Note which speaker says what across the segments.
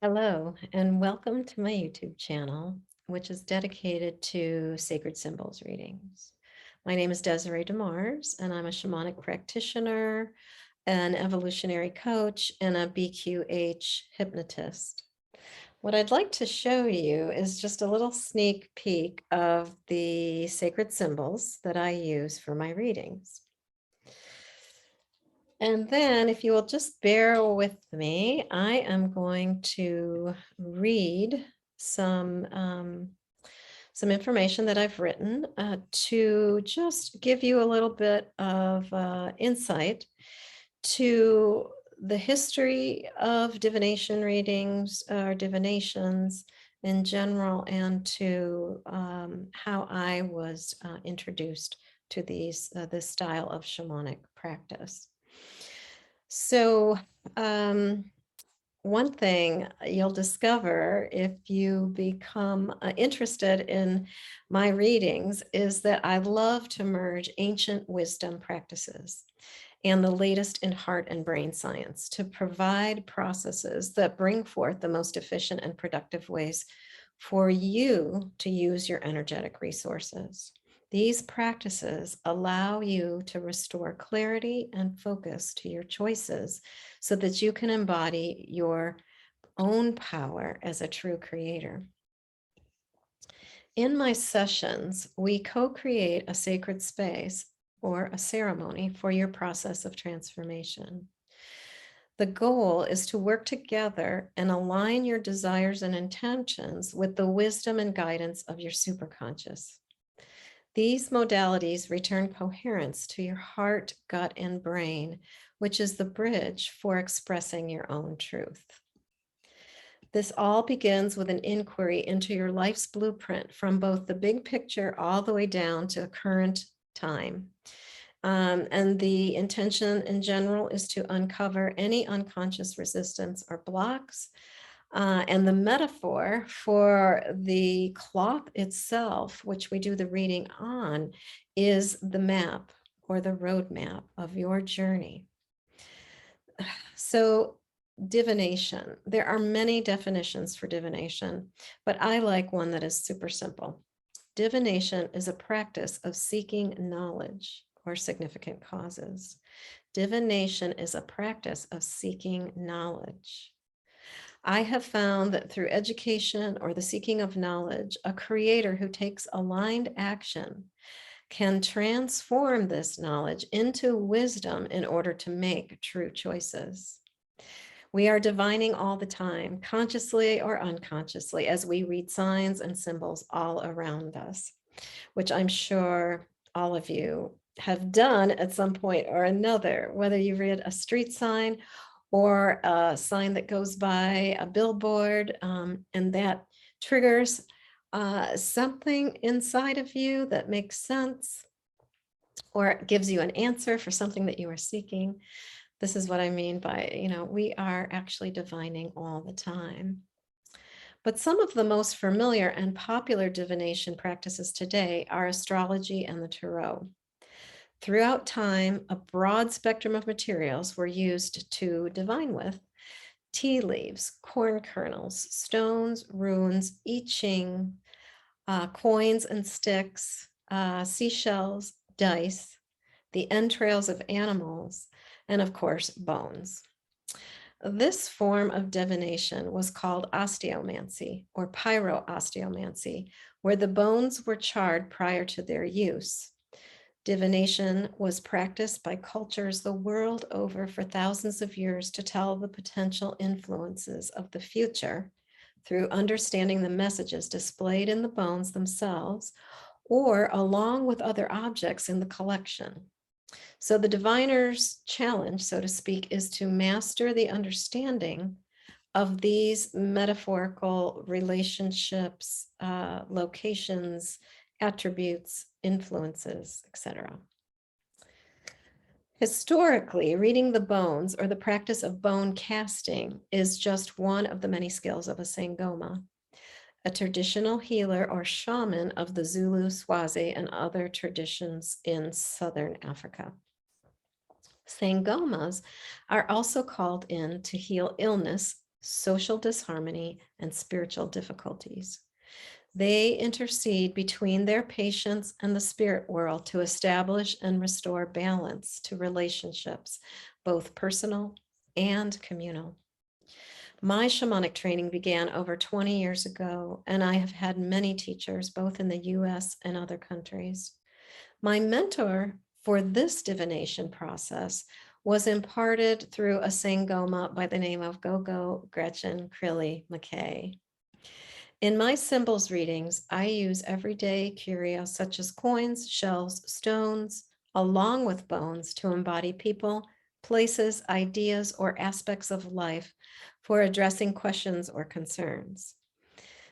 Speaker 1: Hello, and welcome to my YouTube channel, which is dedicated to sacred symbols readings. My name is Desiree DeMars, and I'm a shamanic practitioner, an evolutionary coach, and a BQH hypnotist. What I'd like to show you is just a little sneak peek of the sacred symbols that I use for my readings. And then if you will just bear with me, I am going to read some information that I've written to just give you a little bit of insight to the history of divination readings or divinations in general, and to how I was introduced to this style of shamanic practice. So, one thing you'll discover if you become interested in my readings is that I love to merge ancient wisdom practices and the latest in heart and brain science to provide processes that bring forth the most efficient and productive ways for you to use your energetic resources. These practices allow you to restore clarity and focus to your choices so that you can embody your own power as a true creator. In my sessions, we co-create a sacred space or a ceremony for your process of transformation. The goal is to work together and align your desires and intentions with the wisdom and guidance of your superconscious. These modalities return coherence to your heart, gut, and brain, which is the bridge for expressing your own truth. This all begins with an inquiry into your life's blueprint from both the big picture all the way down to current time. And the intention in general is to uncover any unconscious resistance or blocks. And the metaphor for the cloth itself, which we do the reading on, is the map or the roadmap of your journey. So, divination. There are many definitions for divination, but I like one that is super simple. Divination is a practice of seeking knowledge or significant causes. Divination is a practice of seeking knowledge. I have found that through education or the seeking of knowledge, a creator who takes aligned action can transform this knowledge into wisdom in order to make true choices. We are divining all the time, consciously or unconsciously, as we read signs and symbols all around us, which I'm sure all of you have done at some point or another, whether you read a street sign or a sign that goes by a billboard, and that triggers something inside of you that makes sense, or it gives you an answer for something that you are seeking. This is what I mean by, we are actually divining all the time. But some of the most familiar and popular divination practices today are astrology and the tarot. Throughout time, a broad spectrum of materials were used to divine with: tea leaves, corn kernels, stones, runes, I Ching, coins and sticks, seashells, dice, the entrails of animals, and of course, bones. This form of divination was called osteomancy or pyro-osteomancy, where the bones were charred prior to their use. Divination was practiced by cultures the world over for thousands of years to tell the potential influences of the future through understanding the messages displayed in the bones themselves or along with other objects in the collection. So the diviner's challenge, so to speak, is to master the understanding of these metaphorical relationships, locations, attributes, influences, etc. Historically, reading the bones or the practice of bone casting is just one of the many skills of a Sangoma, a traditional healer or shaman of the Zulu, Swazi, and other traditions in Southern Africa. Sangomas are also called in to heal illness social disharmony, and spiritual difficulties. They intercede between their patients and the spirit world to establish and restore balance to relationships, both personal and communal. My shamanic training began over 20 years ago, and I have had many teachers, both in the US and other countries. My mentor for this divination process was imparted through a Sangoma by the name of Gogo Gretchen Crilly McKay. In my symbols readings, I use everyday curios such as coins, shells, stones, along with bones to embody people, places, ideas, or aspects of life for addressing questions or concerns.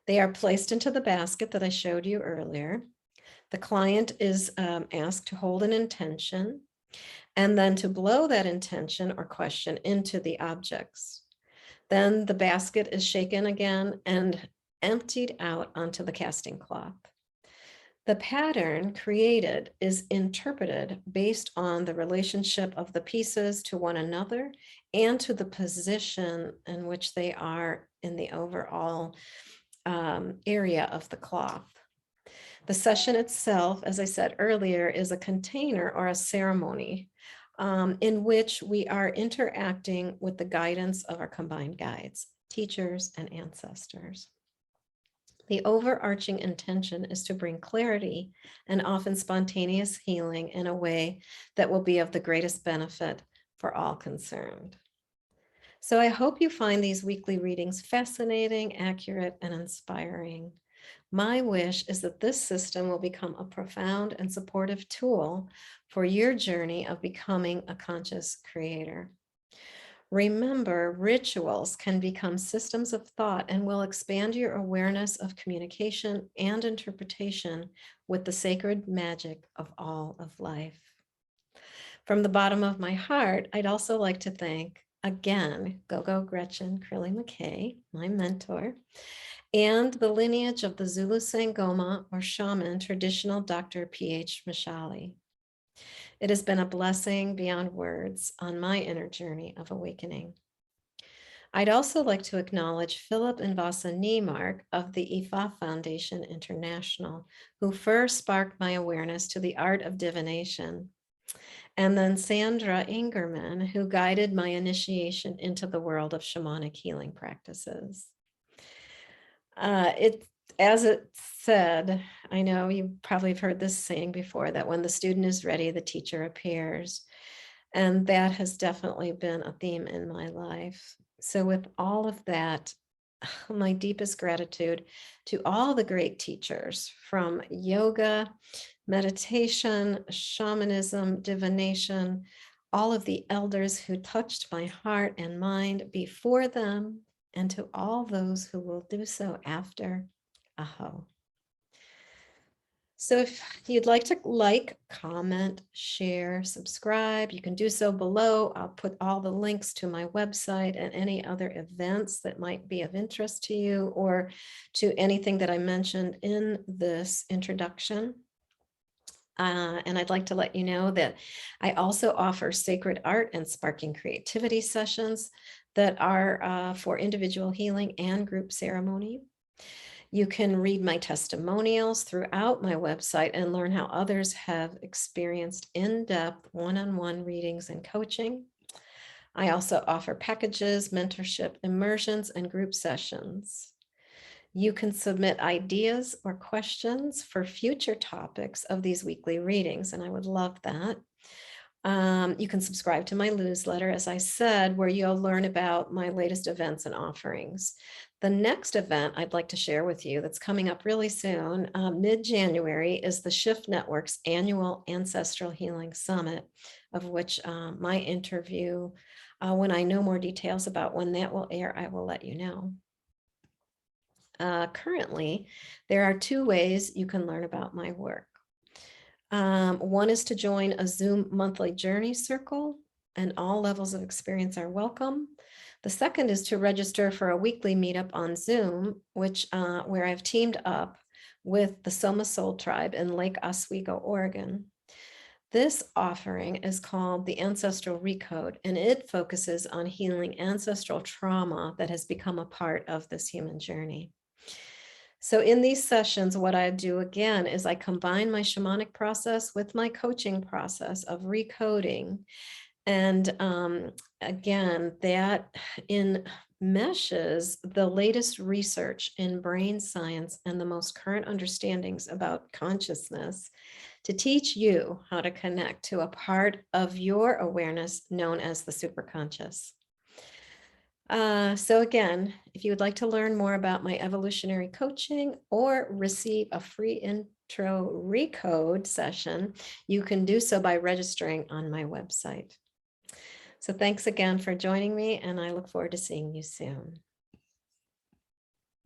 Speaker 1: They are placed into the basket that I showed you earlier. The client is asked to hold an intention and then to blow that intention or question into the objects. Then the basket is shaken again and emptied out onto the casting cloth. The pattern created is interpreted based on the relationship of the pieces to one another and to the position in which they are in the overall area of the cloth. The session itself, as I said earlier, is a container or a ceremony in which we are interacting with the guidance of our combined guides, teachers, and ancestors. The overarching intention is to bring clarity and often spontaneous healing in a way that will be of the greatest benefit for all concerned. So I hope you find these weekly readings fascinating, accurate, and inspiring. My wish is that this system will become a profound and supportive tool for your journey of becoming a conscious creator. Remember, rituals can become systems of thought and will expand your awareness of communication and interpretation with the sacred magic of all of life. From the bottom of my heart, I'd also like to thank, again, Gogo Gretchen Crilly McKay, my mentor, and the lineage of the Zulu Sangoma or shaman traditional Dr. P.H. Mashali. It has been a blessing beyond words on my inner journey of awakening. I'd also like to acknowledge Philip and Vasa Niemark of the IFA Foundation International, who first sparked my awareness to the art of divination, and then Sandra Ingerman, who guided my initiation into the world of shamanic healing practices. As it said, I know you probably have heard this saying before, that when the student is ready, the teacher appears. And that has definitely been a theme in my life. So with all of that, my deepest gratitude to all the great teachers from yoga, meditation, shamanism, divination, all of the elders who touched my heart and mind before them, and to all those who will do so after. Aho. So if you'd like to like, comment, share, subscribe, you can do so below. I'll put all the links to my website and any other events that might be of interest to you or to anything that I mentioned in this introduction. And I'd like to let you know that I also offer sacred art and sparking creativity sessions that are for individual healing and group ceremony. You can read my testimonials throughout my website and learn how others have experienced in-depth one-on-one readings and coaching. I also offer packages, mentorship, immersions, and group sessions. You can submit ideas or questions for future topics of these weekly readings, and I would love that. You can subscribe to my newsletter, as I said, where you'll learn about my latest events and offerings. The next event I'd like to share with you that's coming up really soon, mid-January, is the Shift Network's annual Ancestral Healing Summit, of which my interview, when I know more details about when that will air, I will let you know. Currently, there are two ways you can learn about my work. One is to join a Zoom monthly journey circle, and all levels of experience are welcome. The second is to register for a weekly meetup on Zoom, where I've teamed up with the Soma Soul Tribe in Lake Oswego, Oregon. This offering is called the Ancestral Recode, and it focuses on healing ancestral trauma that has become a part of this human journey. So in these sessions, what I do again is I combine my shamanic process with my coaching process of recoding. And again, that meshes the latest research in brain science and the most current understandings about consciousness to teach you how to connect to a part of your awareness known as the superconscious. So again, if you would like to learn more about my evolutionary coaching or receive a free intro recode session, you can do so by registering on my website. So thanks again for joining me, and I look forward to seeing you soon.